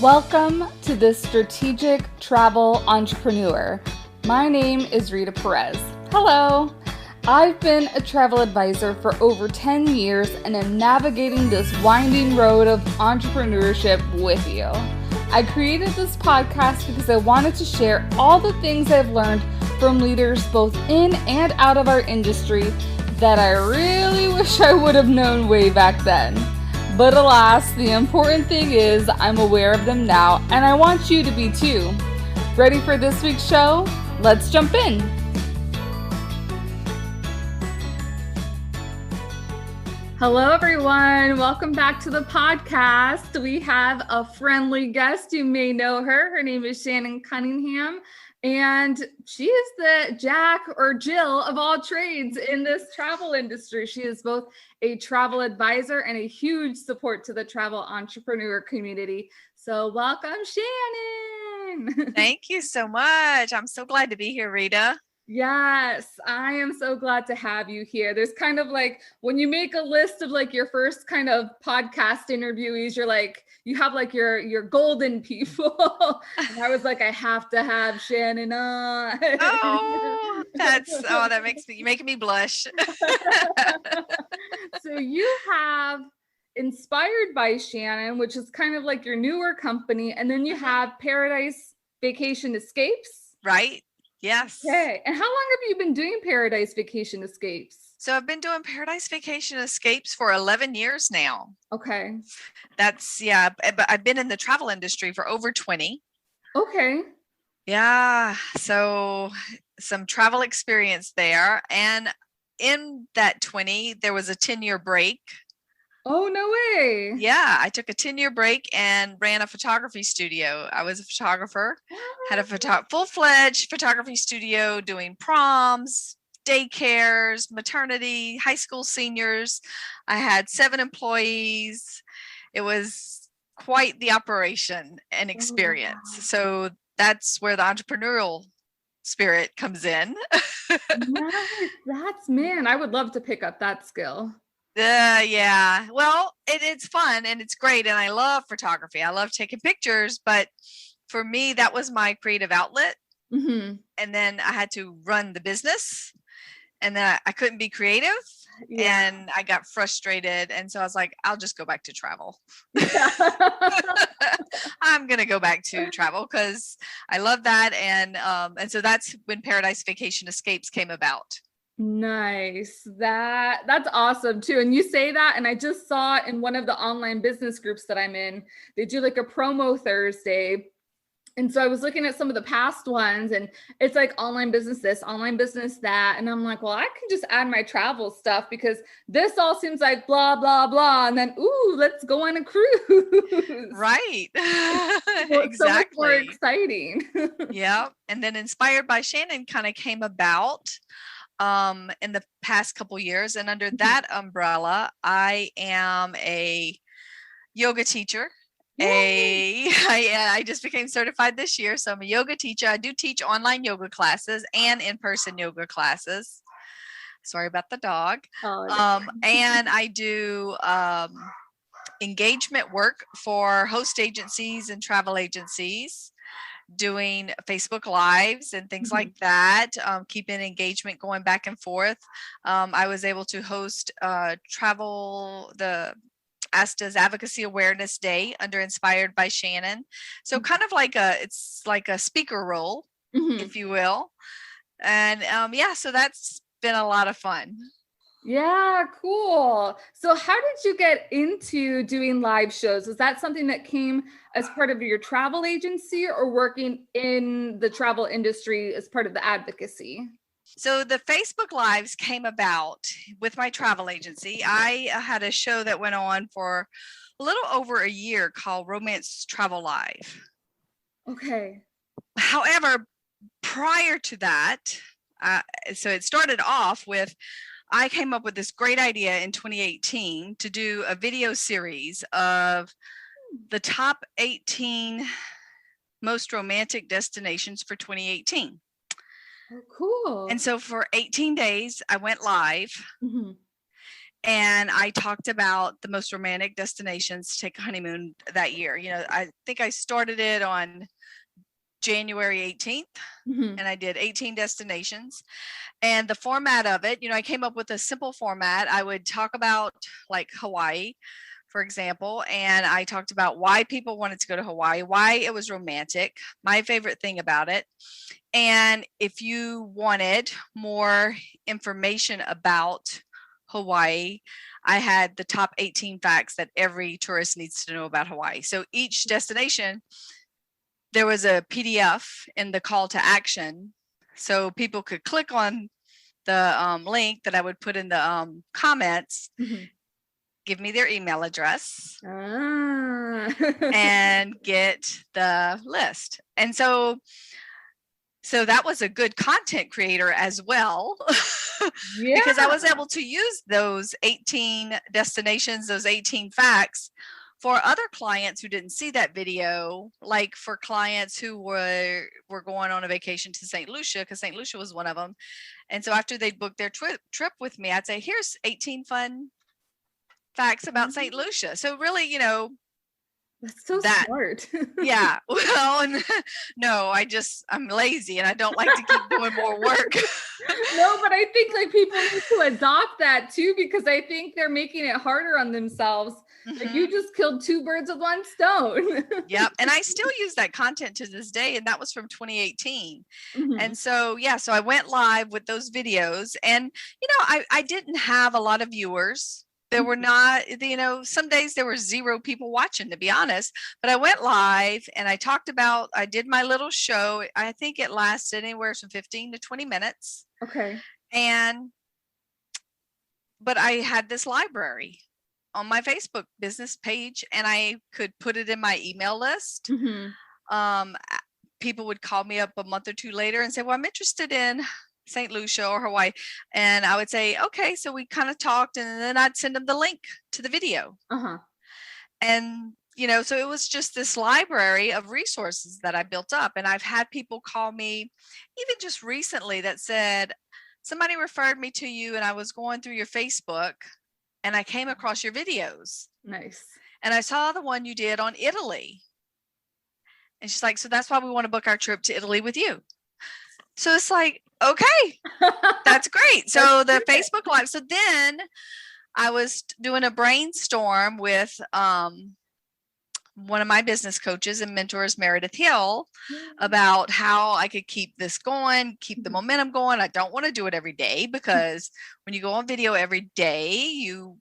Welcome to the Strategic Travel Entrepreneur. My name is Rita Perez. Hello. I've been a travel advisor for over 10 years and am navigating this winding road of entrepreneurship with you. I created this podcast because I wanted to share all the things I've learned from leaders both in and out of our industry that I really wish I would have known way back then. But alas, the important thing is I'm aware of them now, and I want you to be too. Ready for this week's show? Let's jump in. Hello, everyone. Welcome back to the podcast. We have a friendly guest. You may know her. Her name is Shannon Cunningham, and she is the Jack or Jill of all trades in this travel industry. She is both a travel advisor and a huge support to the travel entrepreneur community. So welcome, Shannon. Thank you so much. I'm so glad to be here, Rita. Yes, I am so glad to have you here. There's kind of like when you make a list of like your first kind of podcast interviewees, you're like, you have like your golden people. And I was like, I have to have Shannon on. You're making me blush. So you have Inspired by Shannon, which is kind of like your newer company. And then you have Paradise Vacation Escapes. Right. Yes. Okay. And how long have you been doing Paradise Vacation Escapes? So I've been doing Paradise Vacation Escapes for 11 years now. Okay. But I've been in the travel industry for over 20. Okay. Yeah. So some travel experience there. And in that 20, there was a 10-year break. Oh, no way. Yeah, I took a 10-year break and ran a photography studio. I was a photographer, had a full-fledged photography studio doing proms, daycares, maternity, high school seniors. I had 7 employees. It was quite the operation and experience. Oh, wow. So that's where the entrepreneurial spirit comes in. Nice. Man, I would love to pick up that skill. Yeah. Well, it's fun and it's great. And I love photography. I love taking pictures. But for me, that was my creative outlet. Mm-hmm. And then I had to run the business. And then I couldn't be creative. Yeah. And I got frustrated. And so I was like, I'll just go back to travel. I'm going to go back to travel because I love that. And so that's when Paradise Vacation Escapes came about. Nice. That's awesome too. And you say that, and I just saw in one of the online business groups that I'm in, they do like a promo Thursday. And so I was looking at some of the past ones and it's like online business this, online business that. And I'm like, well, I can just add my travel stuff because this all seems like blah, blah, blah. And then, ooh, let's go on a cruise. Right. Exactly. So much more exciting. Yeah. And then Inspired by Shannon kind of came about in the past couple years. And under that umbrella, I am a yoga teacher. I just became certified this year. So I'm a yoga teacher. I do teach online yoga classes and in-person yoga classes. Sorry about the dog. And I do engagement work for host agencies and travel agencies, doing Facebook Lives and things like that, keeping engagement going back and forth. I was able to host the ASTA's Advocacy Awareness Day under Inspired by Shannon. So kind of it's like a speaker role, if you will. And so that's been a lot of fun. Yeah, cool. So how did you get into doing live shows? Was that something that came as part of your travel agency or working in the travel industry as part of the advocacy? So the Facebook Lives came about with my travel agency. I had a show that went on for a little over a year called Romance Travel Live. Okay. However, prior to that, so it started off with, I came up with this great idea in 2018 to do a video series of the top 18 most romantic destinations for 2018. Oh, cool. And so for 18 days, I went live And I talked about the most romantic destinations to take a honeymoon that year. I think I started it on January 18th, and I did 18 destinations. And the format of it, I came up with a simple format. I would talk about like Hawaii, for example, and I talked about why people wanted to go to Hawaii, why it was romantic, my favorite thing about it. And if you wanted more information about Hawaii, I had the top 18 facts that every tourist needs to know about Hawaii. So each destination, there was a PDF in the call to action, so people could click on the link that I would put in the comments, give me their email address, and get the list. And so that was a good content creator as well, because I was able to use those 18 destinations, those 18 facts, for other clients who didn't see that video, like for clients who were going on a vacation to St. Lucia, because St. Lucia was one of them. And so after they'd booked their trip with me, I'd say, here's 18 fun facts about St. Lucia. So really, that's so smart. Yeah. Well, no, I'm lazy and I don't like to keep doing more work. No, but I think like people need to adopt that too, because I think they're making it harder on themselves. Like you just killed two birds with one stone. Yep. And I still use that content to this day. And that was from 2018. And so, so I went live with those videos, and, I didn't have a lot of viewers. There were not, some days there were 0 people watching, to be honest, but I went live and I did my little show. I think it lasted anywhere from 15 to 20 minutes. Okay. But I had this library on my Facebook business page, and I could put it in my email list. People would call me up a month or 2 later and say, well, I'm interested in St. Lucia or Hawaii. And I would say, okay. So we kind of talked, and then I'd send them the link to the video. And, so it was just this library of resources that I built up. And I've had people call me even just recently that said, somebody referred me to you, and I was going through your Facebook and I came across your videos. Nice. And I saw the one you did on Italy. And she's like, so that's why we want to book our trip to Italy with you. So it's like, okay, that's great. So the Facebook Live. So then I was doing a brainstorm with one of my business coaches and mentors, Meredith Hill, about how I could keep this going, keep the momentum going. I don't want to do it every day, because when you go on video every day, you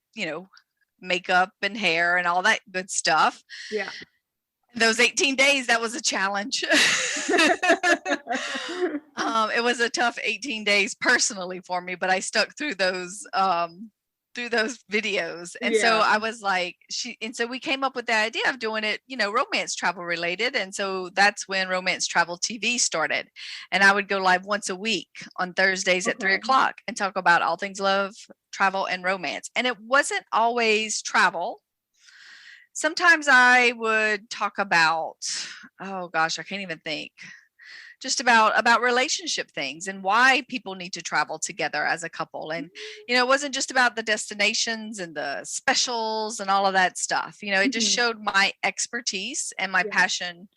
makeup and hair and all that good stuff. Yeah. Those 18 days, that was a challenge. It was a tough 18 days personally for me, but I stuck through those videos. And so I was like, so we came up with the idea of doing it, romance travel related. And so that's when Romance Travel TV started. And I would go live once a week on Thursdays at 3:00 and talk about all things love, travel, and romance. And it wasn't always travel. Sometimes I would talk about, oh gosh, I can't even think, just about relationship things and why people need to travel together as a couple. And, it wasn't just about the destinations and the specials and all of that stuff. It just showed my expertise and my passion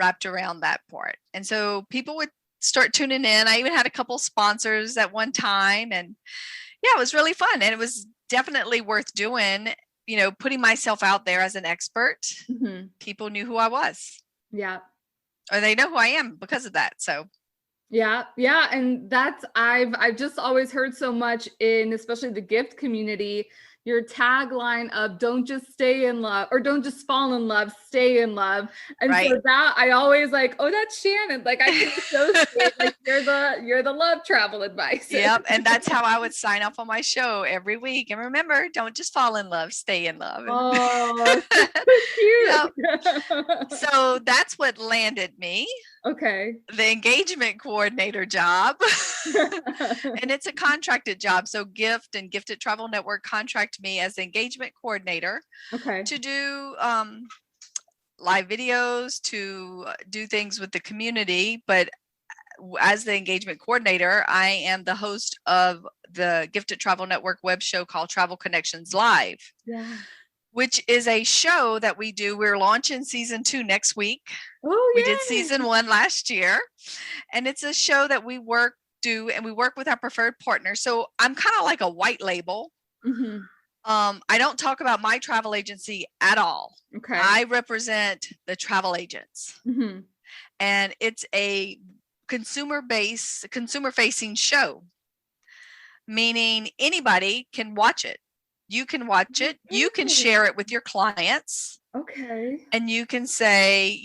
wrapped around that part. And so people would start tuning in. I even had a couple sponsors at one time, and it was really fun. And it was definitely worth doing. Putting myself out there as an expert. People knew who I was. Yeah. Or they know who I am because of that. So. Yeah. And that's, I've just always heard so much in, especially the gift community, your tagline of don't just stay in love, or don't just fall in love, stay in love. And so that I always like, oh, that's Shannon. Like I can associate, like you're the love travel advice. Yep. And that's how I would sign off on my show every week. And remember, don't just fall in love, stay in love. Oh, so cute. So that's what landed me. Okay. The engagement coordinator job. And it's a contracted job. So Gift and Gifted Travel Network contract me as the engagement coordinator. Okay. To do live videos, to do things with the community. But as the engagement coordinator, I am the host of the Gifted Travel Network web show called Travel Connections Live. Yeah. Which is a show that we do. We're launching season 2 next week. Oh, we yay. did season 1 last year, and it's a show that we work with our preferred partner. So I'm kind of like a white label. Mm-hmm. I don't talk about my travel agency at all. Okay. I represent the travel agents, Mm-hmm. and it's a consumer facing show, meaning anybody can watch it. You can watch it. You can share it with your clients. Okay. And you can say,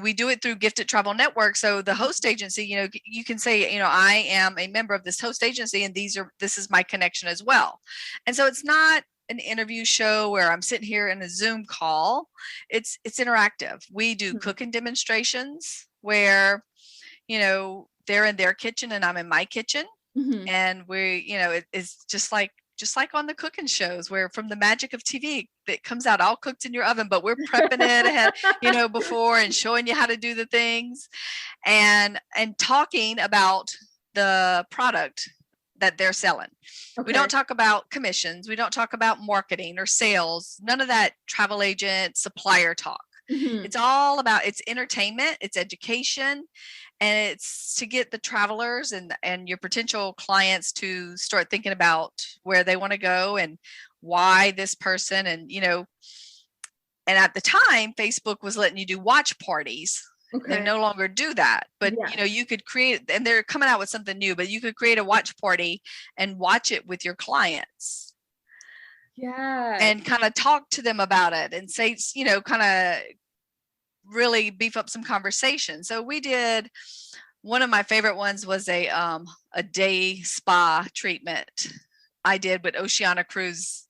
we do it through Gifted Travel Network. So the host agency, you can say, I am a member of this host agency, and this is my connection as well. And so it's not an interview show where I'm sitting here in a Zoom call. It's interactive. We do cooking demonstrations where, they're in their kitchen and I'm in my kitchen. Mm-hmm. And it's just like on the cooking shows, where from the magic of TV, it comes out all cooked in your oven, but we're prepping it ahead, before, and showing you how to do the things, and talking about the product that they're selling. Okay. We don't talk about commissions. We don't talk about marketing or sales. None of that travel agent supplier talk. Mm-hmm. It's all about, it's entertainment, it's education, and it's to get the travelers and your potential clients to start thinking about where they want to go and why this person. And, and at the time, Facebook was letting you do watch parties. Okay. They no longer do that, but you could create, and they're coming out with something new, but you could create a watch party and watch it with your clients. Yeah. And kind of talk to them about it and say, kind of really beef up some conversation. So we did, one of my favorite ones was a day spa treatment I did with Oceana Cruise.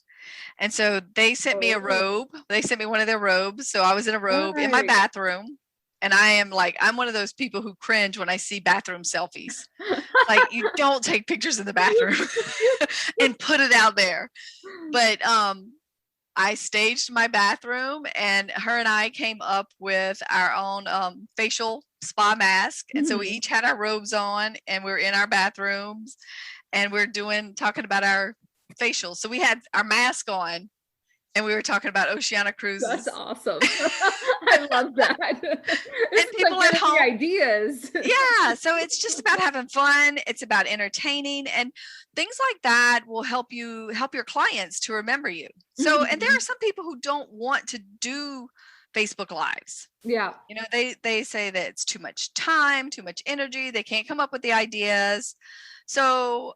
And so they sent me a robe. They sent me one of their robes. So I was in a robe in my bathroom. And I'm one of those people who cringe when I see bathroom selfies. Like, you don't take pictures in the bathroom and put it out there. But I staged my bathroom, and her and I came up with our own facial spa mask. And so we each had our robes on, and we're in our bathrooms, and we're talking about our facials. So we had our mask on, and we were talking about Oceana Cruises. That's awesome. I love that. And people at home, ideas. Yeah. So it's just about having fun. It's about entertaining, and things like that will help your clients to remember you. So, and there are some people who don't want to do Facebook Lives. Yeah. They say that it's too much time, too much energy. They can't come up with the ideas. So,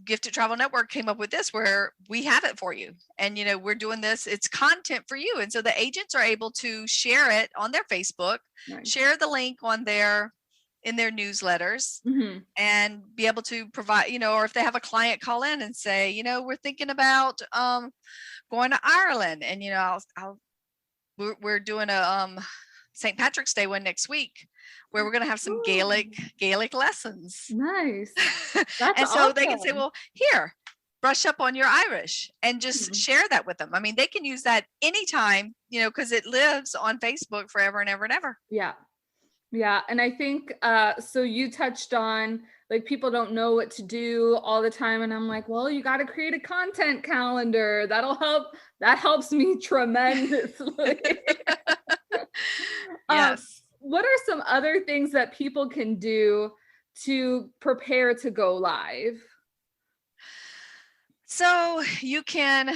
Gifted Travel Network came up with this, where we have it for you. And, we're doing this, it's content for you. And so the agents are able to share it on their Facebook, share the link in their newsletters, and be able to provide, or if they have a client call in and say, we're thinking about going to Ireland, and, we're doing a St. Patrick's Day one next week, where we're going to have some Gaelic lessons. Nice. That's and so awesome. They can say, well, here, brush up on your Irish, and just share that with them. I mean, they can use that anytime, because it lives on Facebook forever and ever and ever. Yeah. Yeah. And I think, so you touched on, like, people don't know what to do all the time. And I'm like, well, you got to create a content calendar. That'll help. That helps me tremendously. Yes. What are some other things that people can do to prepare to go live? So you can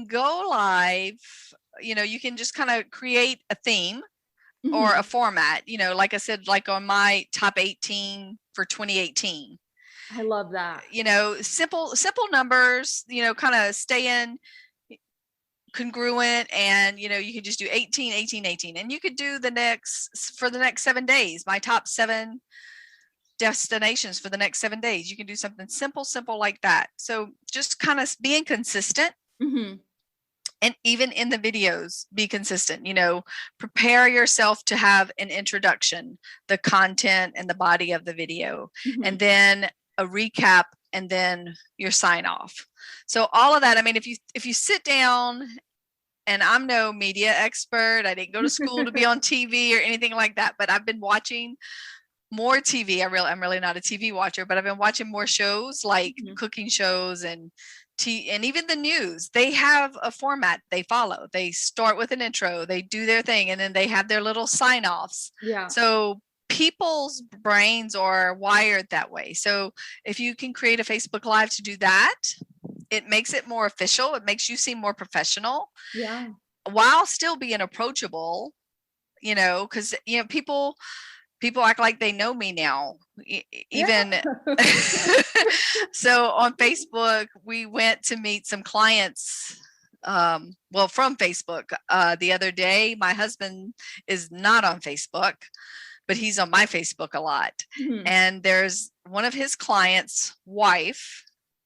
go live, you can just kind of create a theme or a format, like I said, like on my top 18 for 2018. I love that. Simple numbers, kind of stay in congruent, and you can just do 18, 18, 18, and you could do the next 7 days, my top 7 destinations for the next 7 days. You can do something simple like that. So just kind of being consistent. And even in the videos, be consistent. Prepare yourself to have an introduction, the content and the body of the video, and then a recap, and then your sign off. So all of that, I mean, if you sit down And I'm no media expert. I didn't go to school to be on TV or anything like that, but I've been watching more TV. I'm really not a TV watcher, but I've been watching more shows like cooking shows and even the news. They have a format they follow. They start with an intro, they do their thing, and then they have their little sign-offs. Yeah. So people's brains are wired that way. So if you can create a Facebook Live to do that, it makes it more official. It makes you seem more professional. Yeah. While still being approachable, because people act like they know me now. Even so on Facebook, we went to meet some clients. From Facebook. The other day, my husband is not on Facebook, but he's on my Facebook a lot. And there's one of his clients' wife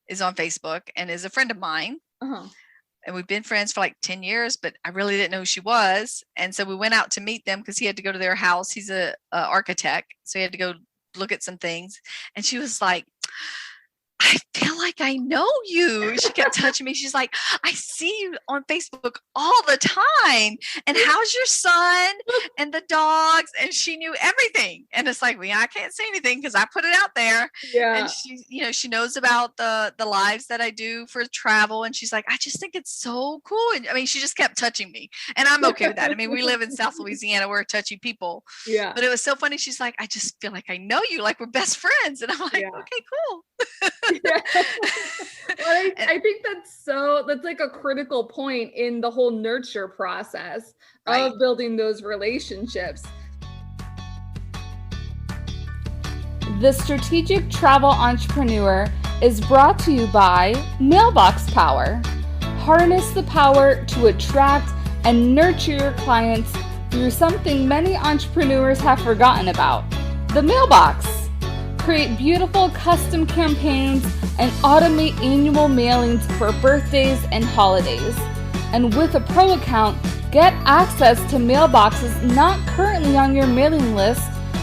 is on Facebook and is a friend of mine. And we've been friends for like 10 years, but I really didn't know who she was. And so we went out to meet them because he had to go to their house. He's a architect. So he had to go look at some things. And she was like, I feel like I know you. She kept touching me. She's like, I see you on Facebook all the time. And how's your son and the dogs? And she knew everything. And it's like, well, I can't say anything because I put it out there. Yeah. And she knows about the lives that I do for travel. And she's like, I just think it's so cool. And I mean, she just kept touching me. And I'm okay with that. I mean, we live in South Louisiana. We're touchy people. Yeah. But it was so funny. She's like, I just feel like I know you, like we're best friends. And I'm like, okay, cool. Yeah. Well, I think that's like a critical point in the whole nurture process of building those relationships. The Strategic Travel Entrepreneur is brought to you by Mailbox Power. Harness the power to attract and nurture your clients through something many entrepreneurs have forgotten about: the mailbox. Create beautiful custom campaigns and automate annual mailings for birthdays and holidays. And with a pro account, get access to mailboxes not currently on your mailing list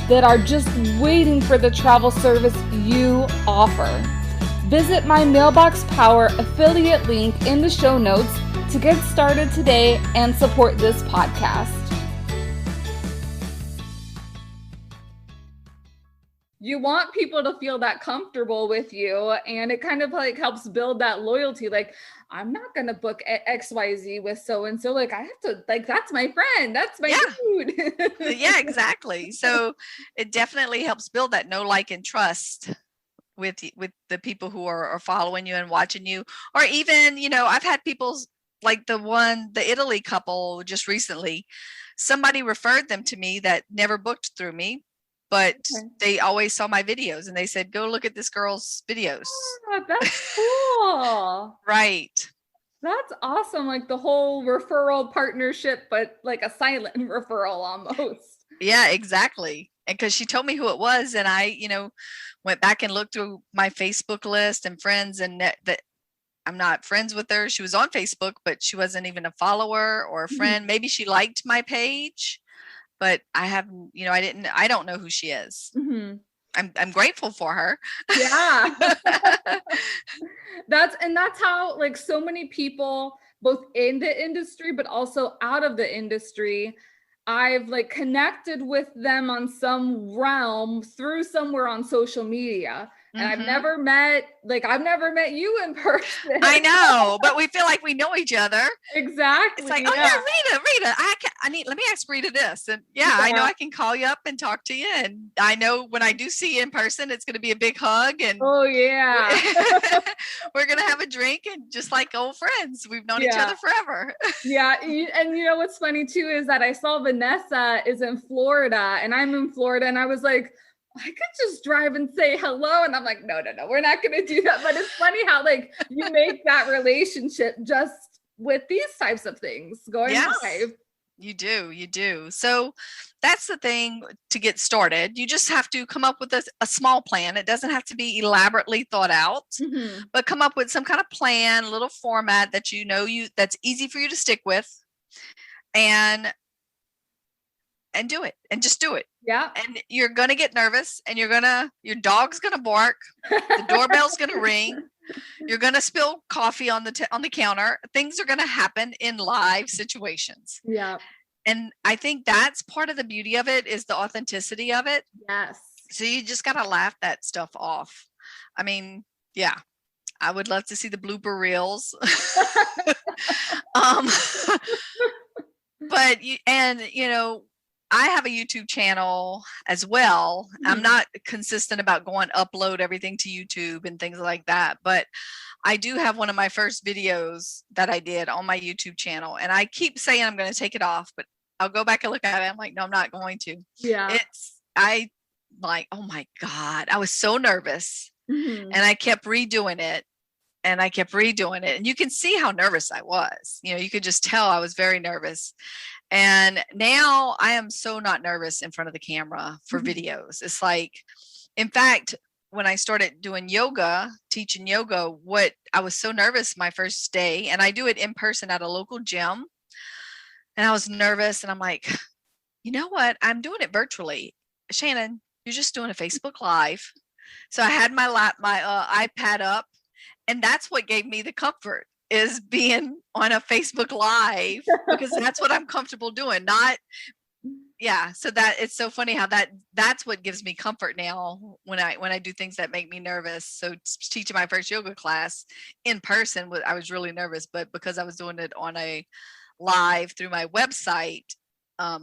that are just waiting for the travel service you offer. Visit my Mailbox Power affiliate link in the show notes to get started today and support this podcast. You want people to feel that comfortable with you, and it kind of like helps build that loyalty. Like, I'm not going to book XYZ with so-and-so. Like, I have to, like, that's my friend. That's my dude. Yeah, exactly. So it definitely helps build that know, like, and trust with the people who are following you and watching you. Or even, I've had people like the Italy couple just recently, somebody referred them to me that never booked through me, but they always saw my videos and they said, go look at this girl's videos. Oh, that's cool. Right. That's awesome. Like the whole referral partnership, but like a silent referral almost. Yeah, exactly. And because she told me who it was, and I, went back and looked through my Facebook list and friends, and that I'm not friends with her. She was on Facebook, but she wasn't even a follower or a friend. Maybe she liked my page, but I haven't, I don't know who she is. I'm grateful for her. Yeah. That's how, like, so many people, both in the industry, but also out of the industry, I've like connected with them on some realm through somewhere on social media. And I've never met you in person. I know, but we feel like we know each other. Exactly. It's like, oh yeah, Rita, let me ask Rita this. And I know I can call you up and talk to you. And I know when I do see you in person, it's going to be a big hug. And oh yeah, we're going to have a drink and just like old friends. We've known each other forever. Yeah. And what's funny too, is that I saw Vanessa is in Florida and I'm in Florida, and I was like, I could just drive and say hello. And I'm like, no, we're not going to do that. But it's funny how like you make that relationship just with these types of things going live. You do. So that's the thing to get started. You just have to come up with a small plan. It doesn't have to be elaborately thought out, but come up with some kind of plan, a little format that that's easy for you to stick with, and do it, and just do it. Yeah. And you're going to get nervous, and your dog's going to bark. The doorbell's going to ring. You're going to spill coffee on the counter. Things are going to happen in live situations. Yeah. And I think that's part of the beauty of it, is the authenticity of it. Yes. So you just got to laugh that stuff off. I mean, yeah, I would love to see the blooper reels. um, but I have a YouTube channel as well. I'm not consistent about going upload everything to YouTube and things like that, but I do have one of my first videos that I did on my YouTube channel, and I keep saying I'm going to take it off, but I'll go back and look at it. I'm like, no, I'm not going to. Yeah. I like, oh my God, I was so nervous, and I kept redoing it. And I kept redoing it. And you can see how nervous I was. You could just tell I was very nervous. And now I am so not nervous in front of the camera for videos. It's like, in fact, when I started doing yoga, teaching yoga, I was so nervous my first day, and I do it in person at a local gym. And I was nervous, and I'm like, you know what? I'm doing it virtually. Shannon, you're just doing a Facebook Live. So I had my iPad up. And that's what gave me the comfort, is being on a Facebook Live, because that's what I'm comfortable doing. So that it's so funny how that's what gives me comfort now when I do things that make me nervous. So teaching my first yoga class in person, I was really nervous, but because I was doing it on a live through my website,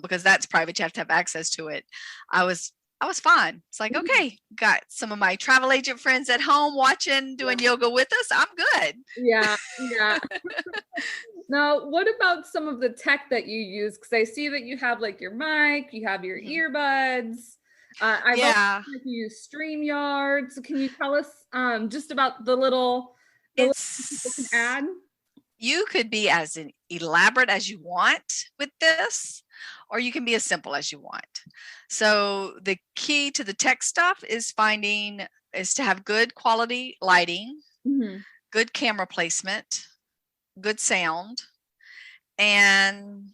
because that's private, you have to have access to it, I was fine. It's like, okay, got some of my travel agent friends at home watching, doing yoga with us. I'm good. Yeah. Now, what about some of the tech that you use? Because I see that you have like your mic, you have your earbuds. I you use StreamYard. So can you tell us just about the little people can add? You could be as elaborate as you want with this, or you can be as simple as you want. So the key to the tech stuff is to have good quality lighting, good camera placement, good sound, and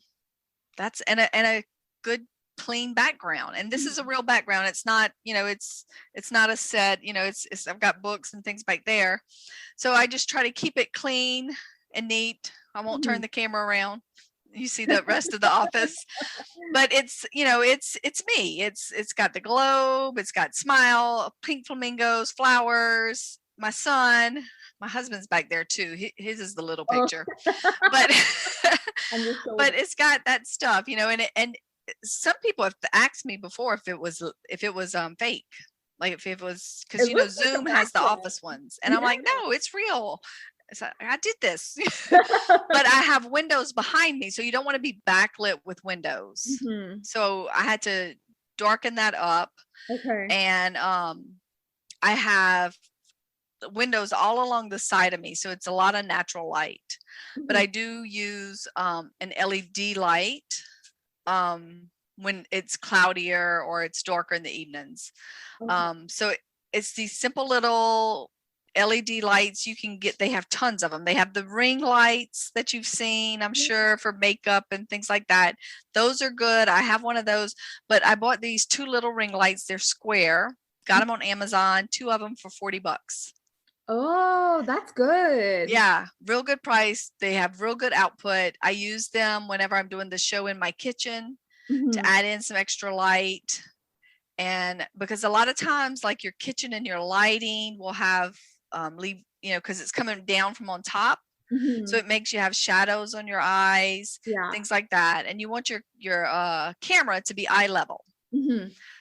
that's and a good clean background. And this is a real background. It's not, it's not a set, it's I've got books and things back there. So I just try to keep it clean and neat. I won't turn the camera around. You see the rest of the office, but it's me. It's got the globe, it's got smile, pink flamingos, flowers, my son, my husband's back there too. His is the little picture, but but it's got that stuff, and some people have asked me before if it was fake, like if it was, because Zoom has the office ones, and I'm like, no, it's real. So I did this, but I have windows behind me, so you don't want to be backlit with windows. So I had to darken that up. Okay. And I have windows all along the side of me, so it's a lot of natural light. But I do use an LED light when it's cloudier or it's darker in the evenings. So it's these simple little LED lights you can get. They have tons of them. They have the ring lights that you've seen, I'm sure, for makeup and things like that. Those are good. I have one of those, but I bought these 2 little ring lights. They're square. Got them on Amazon, 2 of them for $40. Oh, that's good. Yeah, real good price. They have real good output. I use them whenever I'm doing the show in my kitchen to add in some extra light. And because a lot of times, like, your kitchen and your lighting will have because it's coming down from on top, so it makes you have shadows on your eyes, things like that, and you want your camera to be eye level.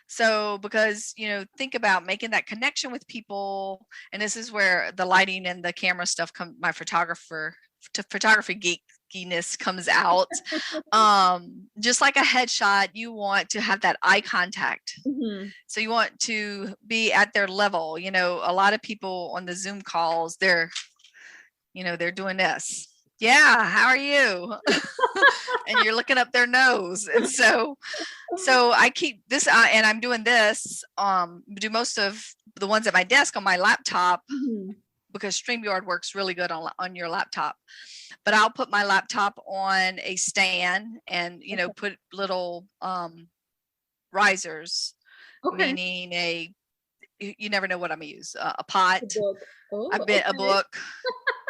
So because think about making that connection with people, and this is where the lighting and the camera stuff my photography geekiness comes out. Just like a headshot, you want to have that eye contact. So you want to be at their level. A lot of people on the Zoom calls, they're doing this. Yeah, how are you? And you're looking up their nose. And so I keep this, and I'm doing this, do most of the ones at my desk on my laptop, because StreamYard works really good on your laptop. But I'll put my laptop on a stand and, put little risers, meaning you never know what I'm gonna use. A pot. A book. Oh, I've been okay. a book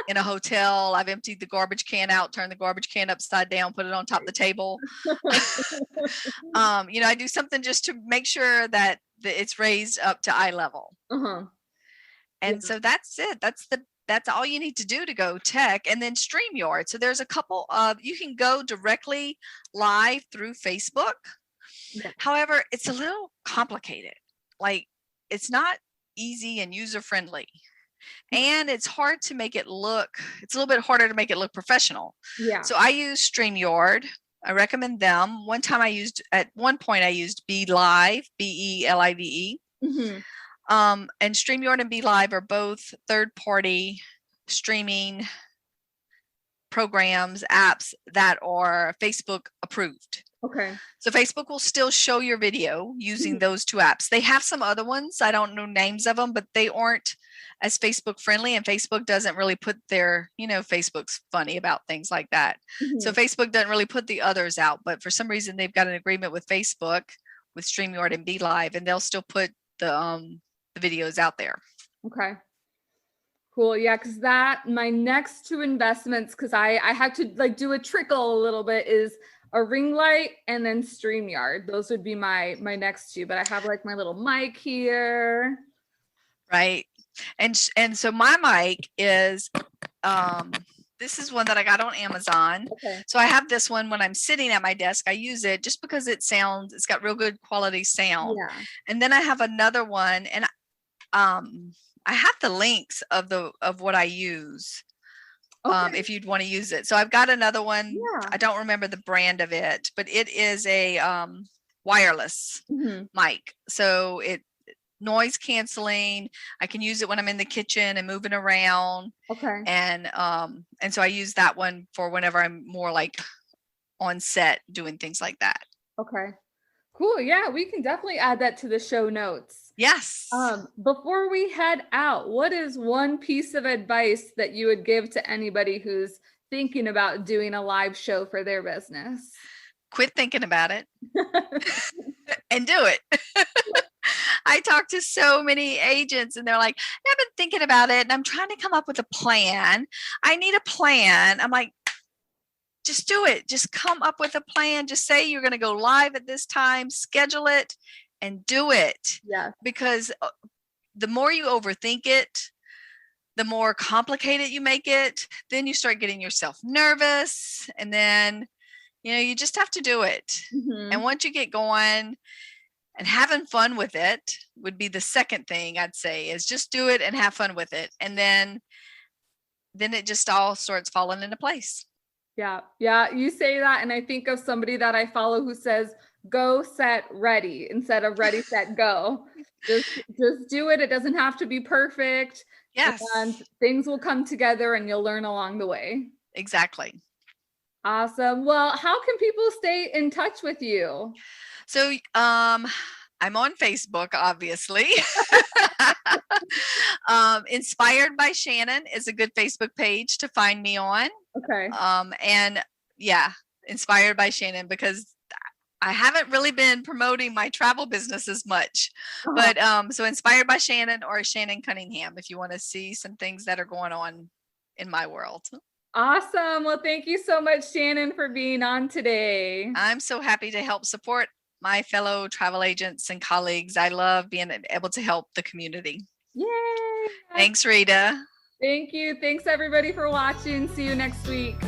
in a hotel. I've emptied the garbage can out, turned the garbage can upside down, put it on top of the table. I do something just to make sure that it's raised up to eye level. And so that's it. That's all you need to do to go tech. And then StreamYard. So there's a couple of, you can go directly live through Facebook. However, it's a little complicated. Like, it's not easy and user friendly. And it's hard to make it look, it's a little bit harder to make it look professional. Yeah. So I use StreamYard. I recommend them. At one point I used BeLive, BeLive. And StreamYard and BeLive are both third-party streaming programs, apps that are Facebook approved. Okay. So Facebook will still show your video using those two apps. They have some other ones. I don't know names of them, but they aren't as Facebook friendly, and Facebook doesn't really put their, Facebook's funny about things like that. So Facebook doesn't really put the others out, but for some reason they've got an agreement with Facebook, with StreamYard and BeLive, and they'll still put the videos out there. Okay. Cool. Yeah, because my next two investments, because I had to do a trickle a little bit, is a ring light and then StreamYard. Those would be my next two, but I have my little mic here. Right. And so my mic is, this is one that I got on Amazon. Okay. So I have this one when I'm sitting at my desk. I use it just because it's got real good quality sound. Yeah. And then I have another one, and I have the links of what I use. Okay. If you'd want to use it. So I've got another one. Yeah. I don't remember the brand of it, but it is a wireless mic. So it noise canceling. I can use it when I'm in the kitchen and moving around. Okay. And so I use that one for whenever I'm more on set doing things like that. Okay. Cool. Yeah, we can definitely add that to the show notes. Yes. Before we head out, what is one piece of advice that you would give to anybody who's thinking about doing a live show for their business? Quit thinking about it and do it. I talk to so many agents and they're like, I've been thinking about it and I'm trying to come up with a plan. I need a plan. I'm like, just do it. Just come up with a plan. Just say you're going to go live at this time, schedule it and do it. Yeah. Because the more you overthink it, the more complicated you make it, then you start getting yourself nervous, and then, you just have to do it. And once you get going and having fun with it would be the second thing I'd say, is just do it and have fun with it. And then it just all starts falling into place. Yeah. Yeah. You say that. And I think of somebody that I follow who says, go, set, ready, instead of ready, set, go. Just do it. It doesn't have to be perfect. Yes. And things will come together and you'll learn along the way. Exactly. Awesome. Well, how can people stay in touch with you? So, I'm on Facebook, obviously. Inspired by Shannon is a good Facebook page to find me on. Okay. And yeah, Inspired by Shannon, because I haven't really been promoting my travel business as much. But so Inspired by Shannon or Shannon Cunningham, if you want to see some things that are going on in my world. Awesome. Well, thank you so much, Shannon, for being on today. I'm so happy to help support my fellow travel agents and colleagues. I love being able to help the community. Yay! Thanks, Rita. Thank you. Thanks, everybody, for watching. See you next week.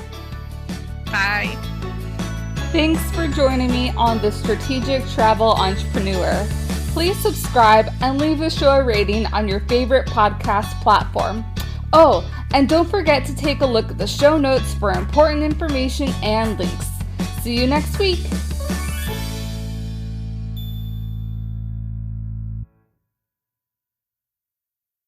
Bye. Thanks for joining me on The Strategic Travel Entrepreneur. Please subscribe and leave a show rating on your favorite podcast platform. Oh, and don't forget to take a look at the show notes for important information and links. See you next week.